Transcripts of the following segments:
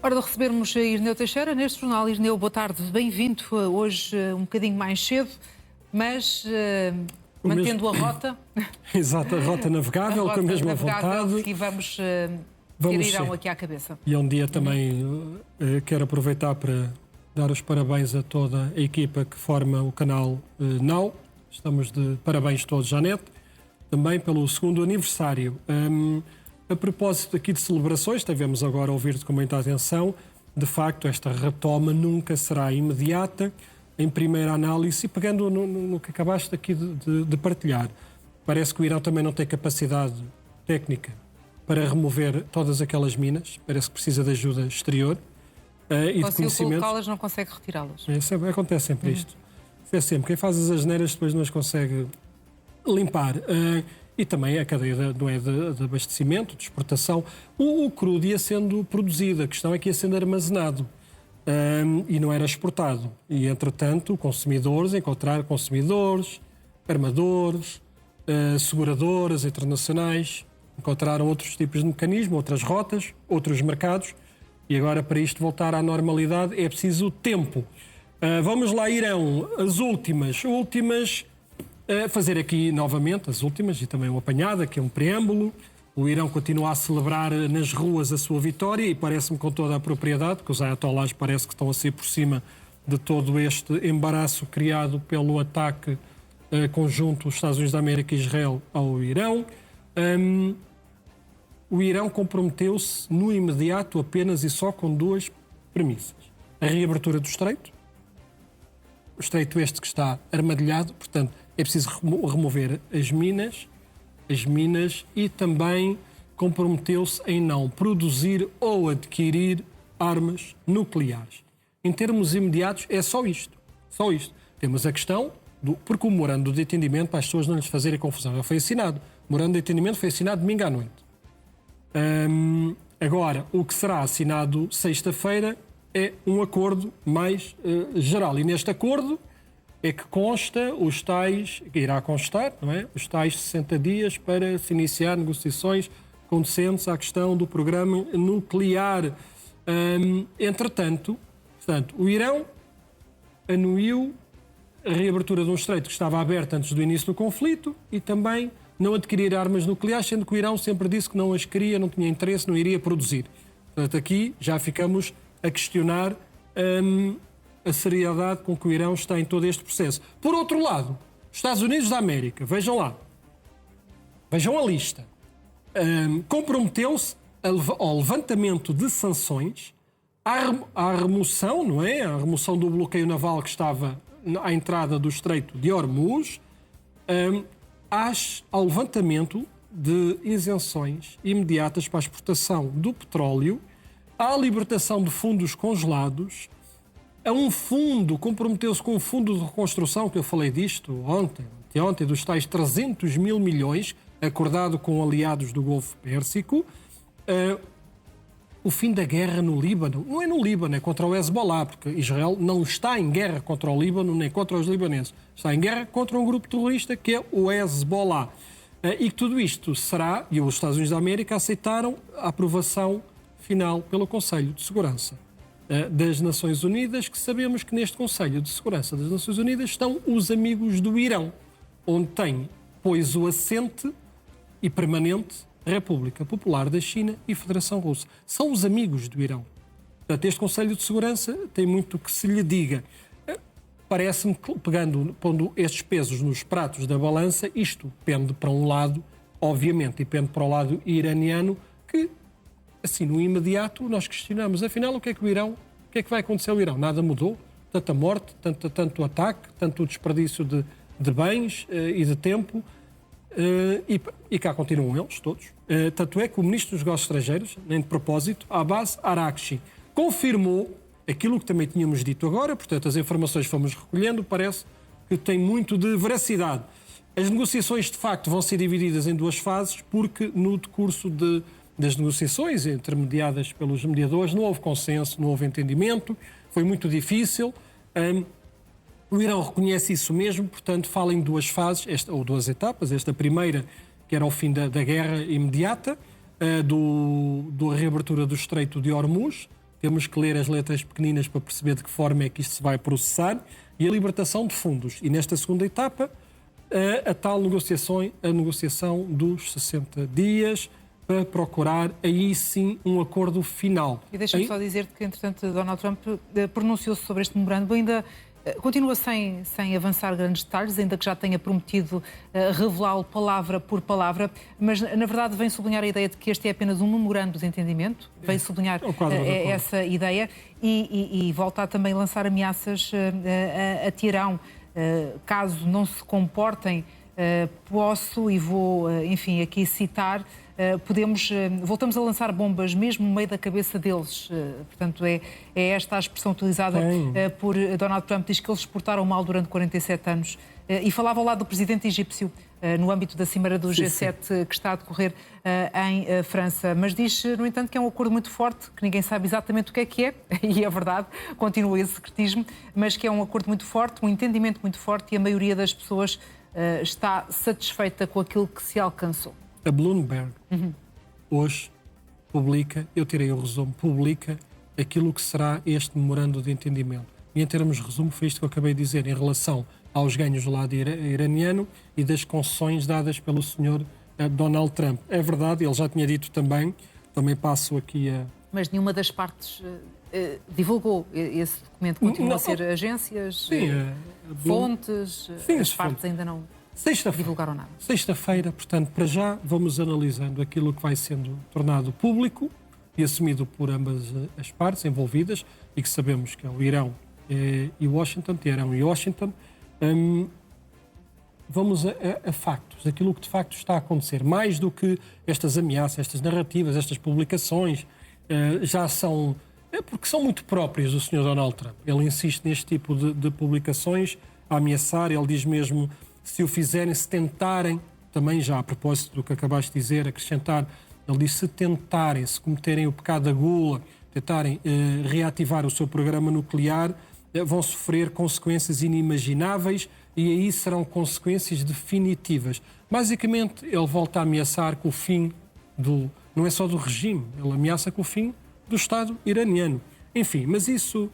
Hora de recebermos a Irineu Teixeira neste jornal. Irineu, boa tarde, bem-vindo. Hoje um bocadinho mais cedo, mas mantendo a rota. Exato, a rota navegável, com a mesma vontade. E vamos ter Irão aqui à cabeça. E é um dia também, quero aproveitar para dar os parabéns a toda a equipa que forma o canal Now. Estamos de parabéns todos, Janete, também pelo segundo aniversário. A propósito aqui de celebrações, devemos agora ouvir-te com muita atenção. De facto, esta retoma nunca será imediata. Em primeira análise, e pegando no que acabaste aqui de partilhar, parece que o Irão também não tem capacidade técnica para remover todas aquelas minas. Parece que precisa de ajuda exterior e de conhecimento. Colocá-las, não consegue retirá-las. Acontece sempre isto. É sempre. Quem faz as asneiras depois não as consegue limpar. E também a cadeia de abastecimento, de exportação. O crudo ia sendo produzido, a questão é que ia sendo armazenado e não era exportado. E, entretanto, encontrar consumidores, armadores, seguradoras internacionais, encontraram outros tipos de mecanismo, outras rotas, outros mercados. E agora, para isto voltar à normalidade, é preciso tempo. Vamos lá, Irão, as últimas. Fazer aqui novamente as últimas e também um apanhado, aqui é um preâmbulo. O Irão continua a celebrar nas ruas a sua vitória e parece-me com toda a propriedade, que os ayatollahs parece que estão a sair por cima de todo este embaraço criado pelo ataque conjunto dos Estados Unidos da América e Israel ao Irão. O Irão comprometeu-se no imediato apenas e só com duas premissas. A reabertura do estreito. O estreito este que está armadilhado, portanto, é preciso remover as minas e também comprometeu-se em não produzir ou adquirir armas nucleares. Em termos imediatos, é só isto. Só isto. Temos a questão porque o memorando de entendimento, para as pessoas não lhes fazerem confusão, já foi assinado. O memorando de entendimento foi assinado domingo à noite. Agora, o que será assinado sexta-feira é um acordo mais geral. E neste acordo é que consta irá constar, não é? Os tais 60 dias para se iniciar negociações condizentes à questão do programa nuclear. Entretanto, o Irão anuiu a reabertura de um estreito que estava aberto antes do início do conflito e também não adquirir armas nucleares, sendo que o Irão sempre disse que não as queria, não tinha interesse, não iria produzir. Portanto, aqui já ficamos a questionar a seriedade com que o Irão está em todo este processo. Por outro lado, os Estados Unidos da América, vejam lá, vejam a lista, comprometeu-se ao levantamento de sanções, à remoção, não é? À remoção do bloqueio naval que estava à entrada do Estreito de Hormuz, ao levantamento de isenções imediatas para a exportação do petróleo, à libertação de fundos congelados, a um fundo, comprometeu-se com um fundo de reconstrução, que eu falei disto ontem, dos tais 300 mil milhões, acordado com aliados do Golfo Pérsico, o fim da guerra no Líbano. Não é no Líbano, é contra o Hezbollah, porque Israel não está em guerra contra o Líbano nem contra os libaneses. Está em guerra contra um grupo terrorista que é o Hezbollah. E que tudo isto será, e os Estados Unidos da América aceitaram a aprovação final pelo Conselho de Segurança das Nações Unidas, que sabemos que neste Conselho de Segurança das Nações Unidas estão os amigos do Irão, onde tem, pois, o assente e permanente República Popular da China e Federação Russa. São os amigos do Irão. Portanto, este Conselho de Segurança tem muito que se lhe diga. Parece-me que, pondo estes pesos nos pratos da balança, isto pende para um lado, obviamente, e pende para o lado iraniano, que, assim, no imediato, nós questionamos, afinal, o que é que vai acontecer ao Irão? Nada mudou? Tanta morte, tanto ataque, tanto desperdício de bens e de tempo, e cá continuam eles todos. Tanto é que o Ministro dos Negócios Estrangeiros, nem de propósito, Abbas Araghchi, confirmou aquilo que também tínhamos dito agora, portanto, as informações que fomos recolhendo, parece que tem muito de veracidade. As negociações, de facto, vão ser divididas em duas fases, porque no decurso das negociações, intermediadas pelos mediadores, não houve consenso, não houve entendimento, foi muito difícil. O Irão reconhece isso mesmo, portanto, fala em duas fases, ou duas etapas. Esta primeira, que era o fim da guerra imediata, da reabertura do Estreito de Hormuz, temos que ler as letras pequeninas para perceber de que forma é que isto se vai processar, e a libertação de fundos. E nesta segunda etapa, a tal negociação dos 60 dias, para procurar aí sim um acordo final. E deixa-me só dizer-te que, entretanto, Donald Trump pronunciou-se sobre este memorando, ainda continua sem avançar grandes detalhes, ainda que já tenha prometido revelá-lo palavra por palavra, mas na verdade vem sublinhar a ideia de que este é apenas um memorando de entendimento, vem sublinhar essa ideia e volta a também lançar ameaças a Teherão. Caso não se comportem, posso e vou, enfim, aqui citar, voltamos a lançar bombas mesmo no meio da cabeça deles. Portanto, é esta a expressão utilizada por Donald Trump. Diz que eles se portaram mal durante 47 anos. E falava ao lado do presidente egípcio, no âmbito da cimeira do G7 que está a decorrer em França. Mas diz, no entanto, que é um acordo muito forte, que ninguém sabe exatamente o que é, e é verdade, continua esse secretismo, mas que é um acordo muito forte, um entendimento muito forte, e a maioria das pessoas está satisfeita com aquilo que se alcançou. A Bloomberg hoje publica, eu tirei o resumo, publica aquilo que será este memorando de entendimento. E em termos de resumo foi isto que eu acabei de dizer em relação aos ganhos do lado iraniano e das concessões dadas pelo senhor Donald Trump. É verdade, ele já tinha dito também passo aqui a... Mas nenhuma das partes divulgou esse documento, continua a ser agências, fontes, as partes ainda não... divulgaram nada. Sexta-feira, portanto, para já vamos analisando aquilo que vai sendo tornado público e assumido por ambas as partes envolvidas, e que sabemos que é o Irão e Washington, Teherão e Washington. Vamos a factos, aquilo que de facto está a acontecer. Mais do que estas ameaças, estas narrativas, estas publicações, já são... porque são muito próprias do Sr. Donald Trump. Ele insiste neste tipo de publicações, a ameaçar, ele diz mesmo... se o fizerem, se tentarem, também já a propósito do que acabaste de dizer, acrescentar, ele diz, se tentarem, se cometerem o pecado da gula, tentarem reativar o seu programa nuclear, vão sofrer consequências inimagináveis, e aí serão consequências definitivas. Basicamente, ele volta a ameaçar com o fim não é só do regime, ele ameaça com o fim do Estado iraniano. Enfim, mas isso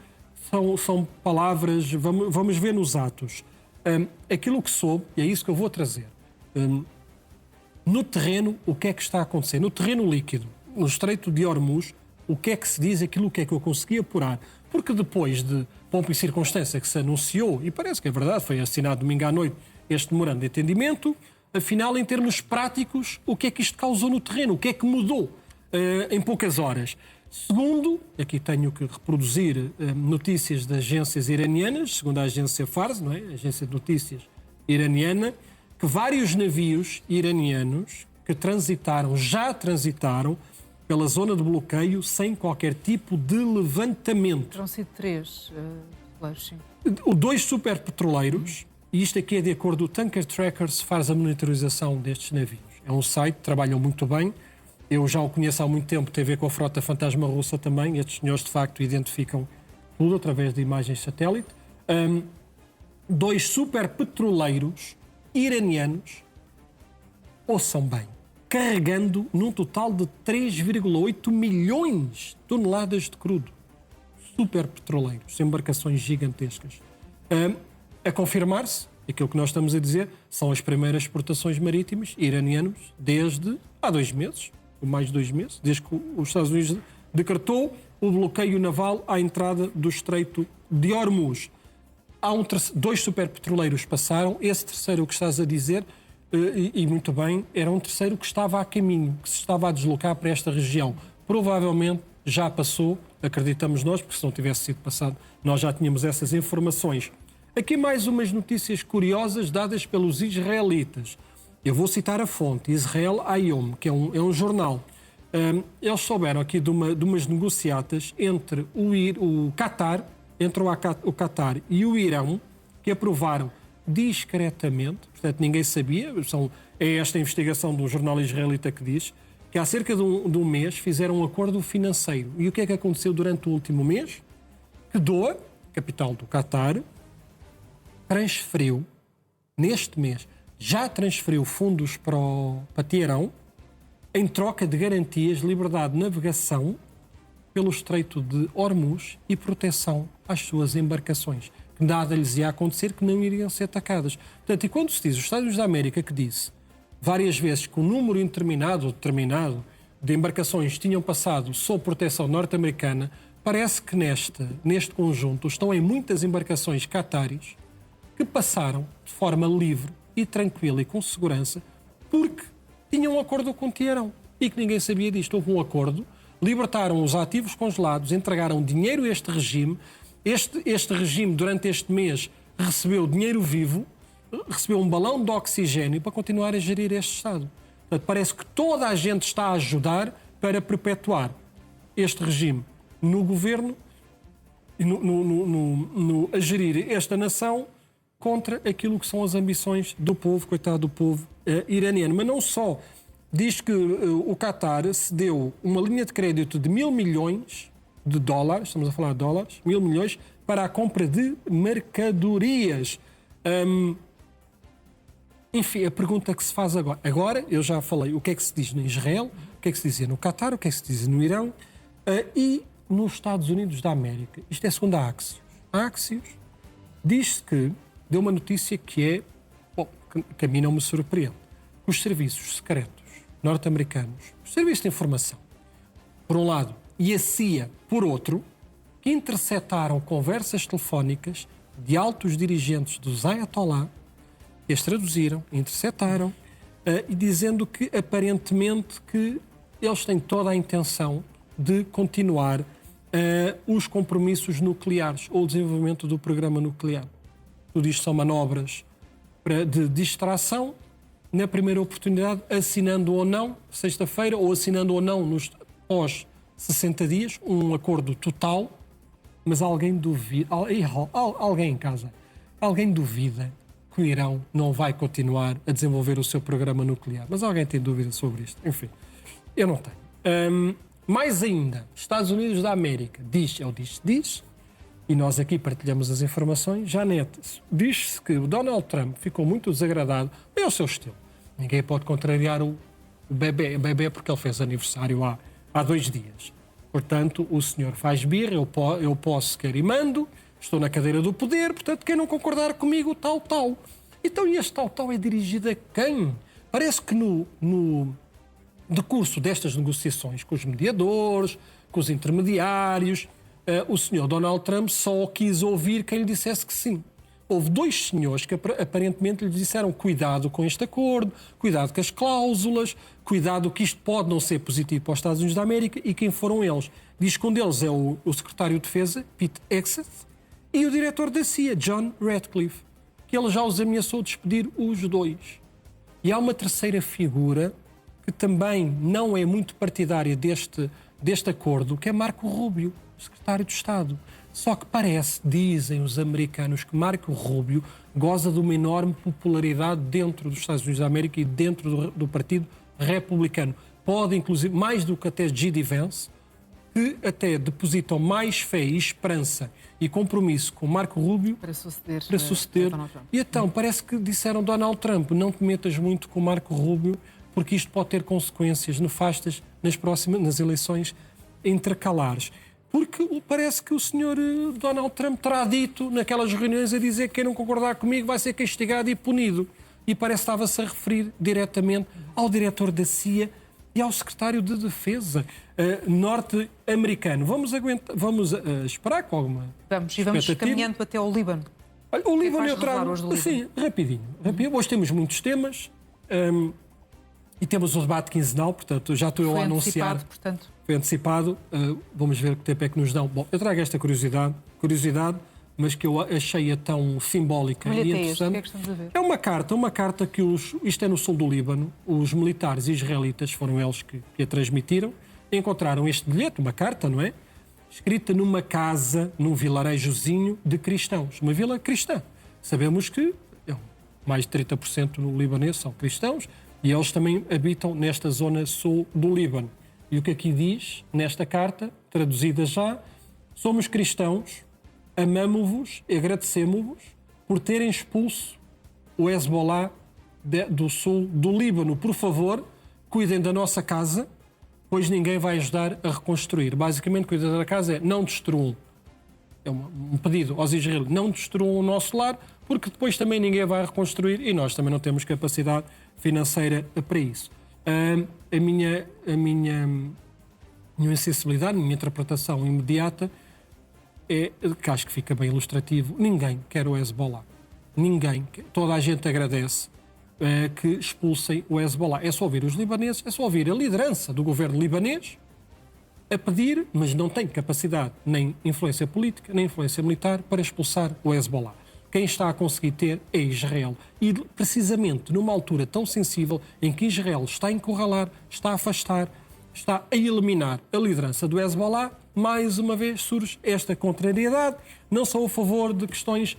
são palavras, vamos ver nos atos. Aquilo que soube, e é isso que eu vou trazer, no terreno, o que é que está a acontecer? No terreno líquido, no Estreito de Hormuz, o que é que se diz, aquilo que é que eu consegui apurar? Porque depois de pompa e circunstância que se anunciou, e parece que é verdade, foi assinado domingo à noite este memorando de entendimento, afinal, em termos práticos, o que é que isto causou no terreno? O que é que mudou em poucas horas? Segundo, aqui tenho que reproduzir notícias de agências iranianas, segundo a agência Fars, não é? A agência de notícias iraniana, que vários navios iranianos que já transitaram pela zona de bloqueio sem qualquer tipo de levantamento. Terão sido 3, sim. 2 superpetroleiros, e isto aqui é de acordo com o Tanker Trackers, faz a monitorização destes navios. É um site, trabalham muito bem. Eu já o conheço há muito tempo, tem a ver com a frota fantasma russa também. Estes senhores, de facto, identificam tudo através de imagens satélite. 2 superpetroleiros iranianos, ouçam bem, carregando num total de 3,8 milhões de toneladas de crudo. Superpetroleiros, embarcações gigantescas. A confirmar-se, aquilo que nós estamos a dizer, são as primeiras exportações marítimas iranianas desde há 2 meses. Mais de 2 meses, desde que os Estados Unidos decretou o bloqueio naval à entrada do Estreito de Hormuz. 2 superpetroleiros passaram, esse terceiro que estás a dizer, e muito bem, era um terceiro que estava a caminho, que se estava a deslocar para esta região. Provavelmente já passou, acreditamos nós, porque se não tivesse sido passado, nós já tínhamos essas informações. Aqui mais umas notícias curiosas dadas pelos israelitas. Eu vou citar a fonte, Israel Hayom, que é um jornal. Eles souberam aqui de umas negociatas entre o Qatar, entre o Qatar e o Irão, que aprovaram discretamente, portanto ninguém sabia, é esta investigação de um jornal israelita que diz, que há cerca de um mês fizeram um acordo financeiro. E o que é que aconteceu durante o último mês? Que Doha, capital do Qatar, transferiu, neste mês, já transferiu fundos para Teherão em troca de garantias de liberdade de navegação pelo Estreito de Hormuz e proteção às suas embarcações. Que nada lhes ia acontecer, que não iriam ser atacadas. Portanto, e quando se diz os Estados Unidos da América, que disse várias vezes que um número indeterminado ou determinado de embarcações tinham passado sob proteção norte-americana, parece que neste conjunto estão em muitas embarcações cataris que passaram de forma livre e tranquila e com segurança porque tinham um acordo com o Teherão e que ninguém sabia disto. Houve um acordo, libertaram os ativos congelados, entregaram dinheiro a este regime. Este regime, durante este mês, recebeu dinheiro vivo, recebeu um balão de oxigênio para continuar a gerir este Estado. Portanto, parece que toda a gente está a ajudar para perpetuar este regime no governo e a gerir esta nação contra aquilo que são as ambições do povo, coitado do povo iraniano. Mas não só. Diz que o Qatar cedeu uma linha de crédito de $1.000 milhões, estamos a falar de dólares, $1.000 milhões, para a compra de mercadorias. Enfim, a pergunta que se faz agora, eu já falei o que é que se diz em Israel, o que é que se dizia no Qatar, o que é que se diz no Irão e nos Estados Unidos da América. Isto é segundo a Axios. A Axios diz-se que deu uma notícia que que a mim não me surpreende. Os serviços secretos norte-americanos, os serviços de informação, por um lado, e a CIA, por outro, que interceptaram conversas telefónicas de altos dirigentes dos Ayatollah, que as traduziram, interceptaram, e dizendo que, aparentemente, que eles têm toda a intenção de continuar os compromissos nucleares ou o desenvolvimento do programa nuclear. Tudo isto são manobras de distração, na primeira oportunidade, assinando ou não, sexta-feira, ou assinando ou não pós 60 dias, um acordo total, mas alguém duvida, alguém em casa, alguém duvida que o Irão não vai continuar a desenvolver o seu programa nuclear. Mas alguém tem dúvida sobre isto? Enfim, eu não tenho. Mais ainda, Estados Unidos da América diz, e nós aqui partilhamos as informações, já diz-se que o Donald Trump ficou muito desagradado, é o seu estilo. Ninguém pode contrariar o bebê porque ele fez aniversário há 2 dias. Portanto, o senhor faz birra, eu posso, quer e mando, estou na cadeira do poder, portanto, quem não concordar comigo, tal. Então, e este tal é dirigido a quem? Parece que no decurso destas negociações com os mediadores, com os intermediários, o senhor Donald Trump só quis ouvir quem lhe dissesse que sim. Houve 2 senhores que aparentemente lhe disseram cuidado com este acordo, cuidado com as cláusulas, cuidado que isto pode não ser positivo para os Estados Unidos da América. E quem foram eles? Diz que um deles é o secretário de Defesa, Pete Hegseth, e o diretor da CIA, John Ratcliffe, que ele já os ameaçou despedir os 2. E há uma terceira figura que também não é muito partidária deste acordo, que é Marco Rubio, secretário de Estado. Só que dizem os americanos, que Marco Rubio goza de uma enorme popularidade dentro dos Estados Unidos da América e dentro do Partido Republicano. Pode, inclusive, mais do que até J.D. Vance, que até depositam mais fé e esperança e compromisso com Marco Rubio para suceder. Donald Trump. E então, parece que disseram Donald Trump, não te metas muito com Marco Rubio, porque isto pode ter consequências nefastas nas eleições intercalares. Porque parece que o senhor Donald Trump terá dito naquelas reuniões a dizer que quem não concordar comigo vai ser castigado e punido. E parece que estava-se a referir diretamente ao diretor da CIA e ao secretário de Defesa norte-americano. Vamos esperar com alguma Vamos caminhando até ao Líbano. Olha, o Líbano eu trago... Sim, rapidinho. Hoje temos muitos temas e temos o debate quinzenal, portanto, já estou a anunciar... Foi antecipado, vamos ver que tempo é que nos dão. Bom, eu trago esta curiosidade, mas que eu achei tão simbólica e interessante. O que é que estamos a ver? É uma carta que isto é no sul do Líbano, os militares israelitas, foram eles que a transmitiram, encontraram este bilhete, uma carta, não é? Escrita numa casa, num vilarejozinho de cristãos, uma vila cristã. Sabemos que mais de 30% no libanês são cristãos e eles também habitam nesta zona sul do Líbano. E o que aqui diz, nesta carta, traduzida já, somos cristãos, amamo-vos e agradecemos-vos por terem expulso o Hezbollah do sul do Líbano. Por favor, cuidem da nossa casa, depois ninguém vai ajudar a reconstruir. Basicamente, o que da casa é não destruam. É um pedido aos israelitas, não destruam o nosso lar, porque depois também ninguém vai reconstruir e nós também não temos capacidade financeira para isso. A minha sensibilidade, a minha interpretação imediata é que acho que fica bem ilustrativo. Ninguém quer o Hezbollah. Ninguém. Toda a gente agradece que expulsem o Hezbollah. É só ouvir os libaneses, é só ouvir a liderança do governo libanês a pedir, mas não tem capacidade nem influência política, nem influência militar para expulsar o Hezbollah. Quem está a conseguir ter é Israel. E precisamente numa altura tão sensível em que Israel está a encurralar, está a afastar, está a eliminar a liderança do Hezbollah, mais uma vez surge esta contrariedade. Não sou a favor de questões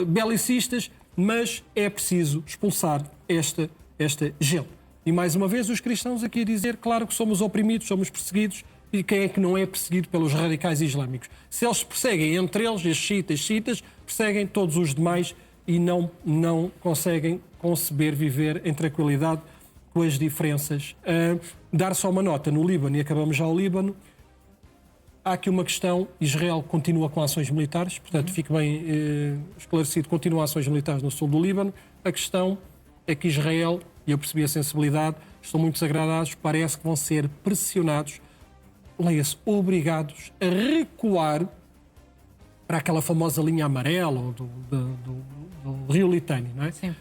belicistas, mas é preciso expulsar esta gente. E mais uma vez os cristãos aqui a dizer, claro que somos oprimidos, somos perseguidos, e quem é que não é perseguido pelos radicais islâmicos? Se eles perseguem entre eles, estes xiitas, perseguem todos os demais e não conseguem conceber viver em tranquilidade com as diferenças. Dar só uma nota no Líbano, e acabamos já o Líbano, há aqui uma questão, Israel continua com ações militares, portanto fique bem esclarecido, continua ações militares no sul do Líbano. A questão é que Israel, e eu percebi a sensibilidade, estão muito desagradados, parece que vão ser pressionados, leia-se, obrigados a recuar para aquela famosa linha amarela do Rio Litânia, não é? Sim.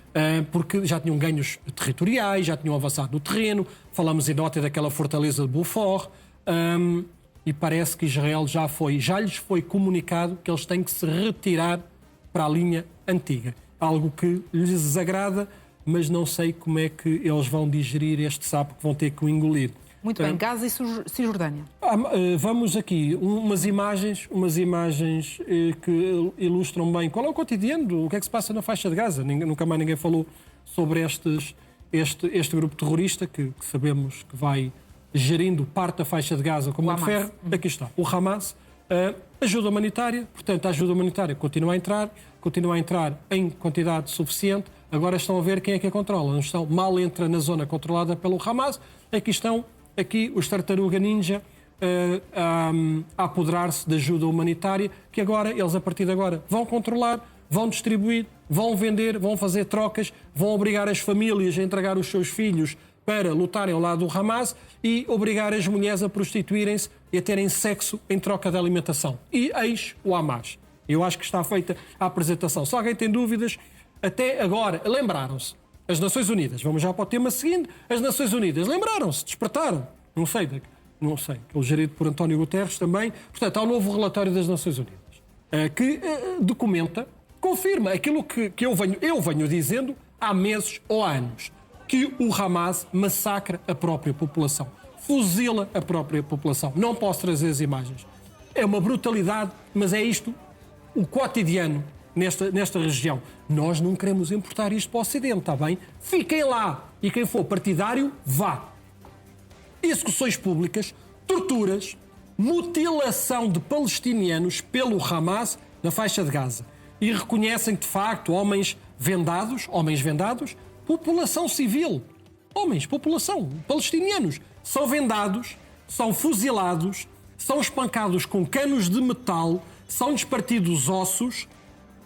Porque já tinham ganhos territoriais, já tinham avançado no terreno, falamos em nota daquela fortaleza de Beaufort, e parece que Israel já lhes foi comunicado que eles têm que se retirar para a linha antiga. Algo que lhes desagrada, mas não sei como é que eles vão digerir este sapo que vão ter que o engolir. Muito bem, Gaza e Cisjordânia. Vamos aqui, umas imagens que ilustram bem qual é o cotidiano, o que é que se passa na faixa de Gaza. Nunca mais ninguém falou sobre este grupo terrorista que sabemos que vai gerindo parte da faixa de Gaza como um ferro. Aqui está, o Hamas. Ajuda humanitária, portanto, a ajuda humanitária continua a entrar em quantidade suficiente. Agora estão a ver quem é que a controla. Não estão, mal entra na zona controlada pelo Hamas, estão os Tartaruga Ninja a apoderar-se da ajuda humanitária, que agora, eles a partir de agora, vão controlar, vão distribuir, vão vender, vão fazer trocas, vão obrigar as famílias a entregar os seus filhos para lutarem ao lado do Hamas e obrigar as mulheres a prostituírem-se e a terem sexo em troca de alimentação. E eis o Hamas. Eu acho que está feita a apresentação. Se alguém tem dúvidas, até agora, lembraram-se. As Nações Unidas, vamos já para o tema seguinte, as Nações Unidas lembraram-se, despertaram, não sei, aquele gerido por António Guterres também. Portanto, há um novo relatório das Nações Unidas que documenta, confirma aquilo que eu venho dizendo há meses ou há anos, que o Hamas massacra a própria população, fuzila a própria população. Não posso trazer as imagens. É uma brutalidade, mas é isto o cotidiano nesta região. Nós não queremos importar isto para o Ocidente, está bem? Fiquem lá. E quem for partidário, vá. Execuções públicas, torturas, mutilação de palestinianos pelo Hamas na faixa de Gaza. E reconhecem que, de facto, homens vendados, população civil, população, palestinianos, são vendados, são fuzilados, são espancados com canos de metal, são despartidos ossos.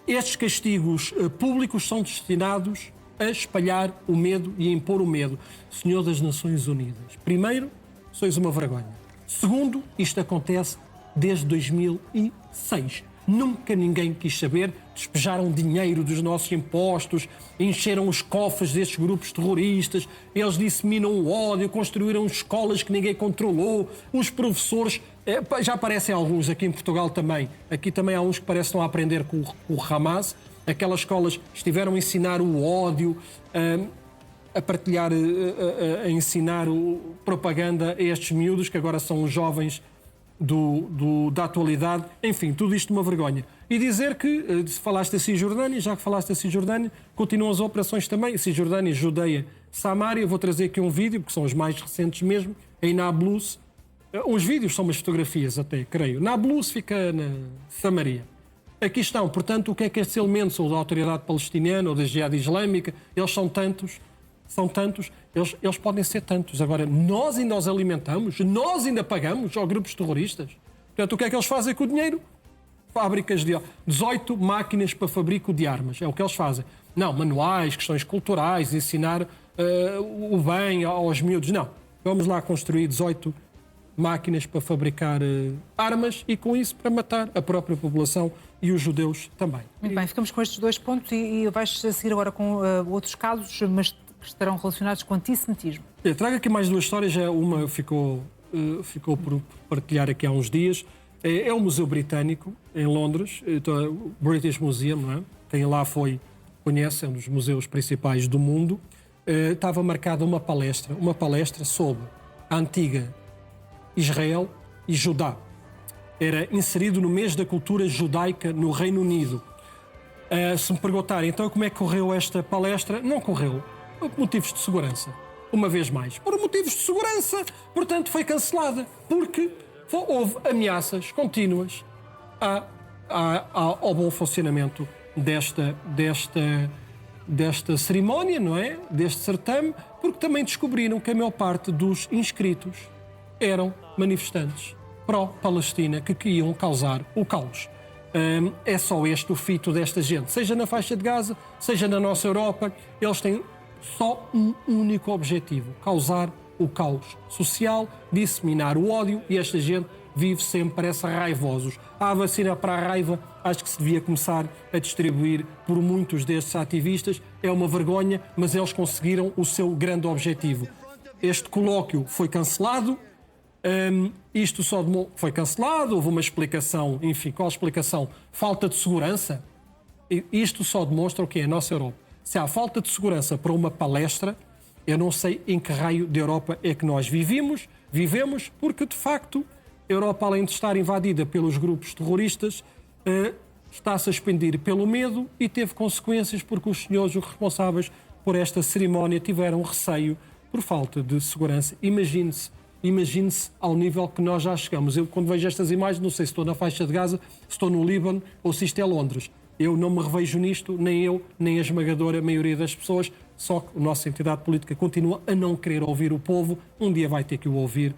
Estes castigos públicos são destinados a espalhar o medo e a impor o medo. Senhor das Nações Unidas, primeiro, sois uma vergonha. Segundo, isto acontece desde 2006. Nunca ninguém quis saber, despejaram dinheiro dos nossos impostos, encheram os cofres destes grupos terroristas, eles disseminam o ódio, construíram escolas que ninguém controlou, os professores, já aparecem alguns aqui em Portugal também, aqui também há uns que parecem a aprender com o Hamas, aquelas escolas estiveram a ensinar o ódio, a partilhar, a ensinar propaganda a estes miúdos que agora são os jovens da atualidade, enfim, tudo isto uma vergonha. E dizer que, se falaste da Cisjordânia, já que falaste da Cisjordânia, continuam as operações também, Cisjordânia, Judeia, Samaria. Vou trazer aqui um vídeo, porque são os mais recentes mesmo, em Nablus. Uns vídeos são umas fotografias até, creio. Nablus fica na Samaria. Aqui estão, portanto, o que é que estes elementos, ou da autoridade palestiniana, ou da Jihad Islâmica, eles são tantos, são tantos, eles podem ser tantos. Agora, nós ainda os alimentamos, nós ainda pagamos aos grupos terroristas. Portanto, o que é que eles fazem com o dinheiro? Fábricas de 18 máquinas para fabrico de armas. É o que eles fazem. Não, manuais, questões culturais, ensinar o bem aos miúdos. Não. Vamos lá construir 18 máquinas para fabricar armas e, com isso, para matar a própria população e os judeus também. Muito bem, ficamos com estes 2 pontos e vais seguir agora com outros casos, mas que estarão relacionados com antissemitismo. Eu trago aqui mais 2 histórias. Uma ficou por partilhar aqui há uns dias. É o Museu Britânico, em Londres, o British Museum, não é? Quem lá conhece, é um dos museus principais do mundo. Estava marcada uma palestra sobre a antiga Israel e Judá. Era inserido no mês da cultura judaica no Reino Unido. Se me perguntarem, então, como é que correu esta palestra? Não correu por motivos de segurança. Uma vez mais, por motivos de segurança, portanto, foi cancelada, porque houve ameaças contínuas ao bom funcionamento desta cerimónia, não é? Deste certame, porque também descobriram que a maior parte dos inscritos eram manifestantes pró-Palestina que queriam causar o caos. É só este o fito desta gente. Seja na faixa de Gaza, seja na nossa Europa, eles têm só um único objetivo: causar o caos social, disseminar o ódio, e esta gente vive sempre, parece raivosos. A vacina para a raiva, acho que se devia começar a distribuir por muitos destes ativistas. É uma vergonha, mas eles conseguiram o seu grande objetivo. Este colóquio foi cancelado. Isto só foi cancelado, houve uma explicação, enfim, qual a explicação? Falta de segurança. Isto só demonstra o que é a nossa Europa. Se há falta de segurança para uma palestra, eu não sei em que raio de Europa é que nós vivemos, porque de facto a Europa, além de estar invadida pelos grupos terroristas, está-se a expandir pelo medo e teve consequências porque os senhores os responsáveis por esta cerimónia tiveram receio por falta de segurança. Imagine-se ao nível que nós já chegamos. Eu, quando vejo estas imagens, não sei se estou na faixa de Gaza, se estou no Líbano ou se isto é Londres. Eu não me revejo nisto, nem eu, nem a esmagadora maioria das pessoas, só que a nossa entidade política continua a não querer ouvir o povo. Um dia vai ter que o ouvir.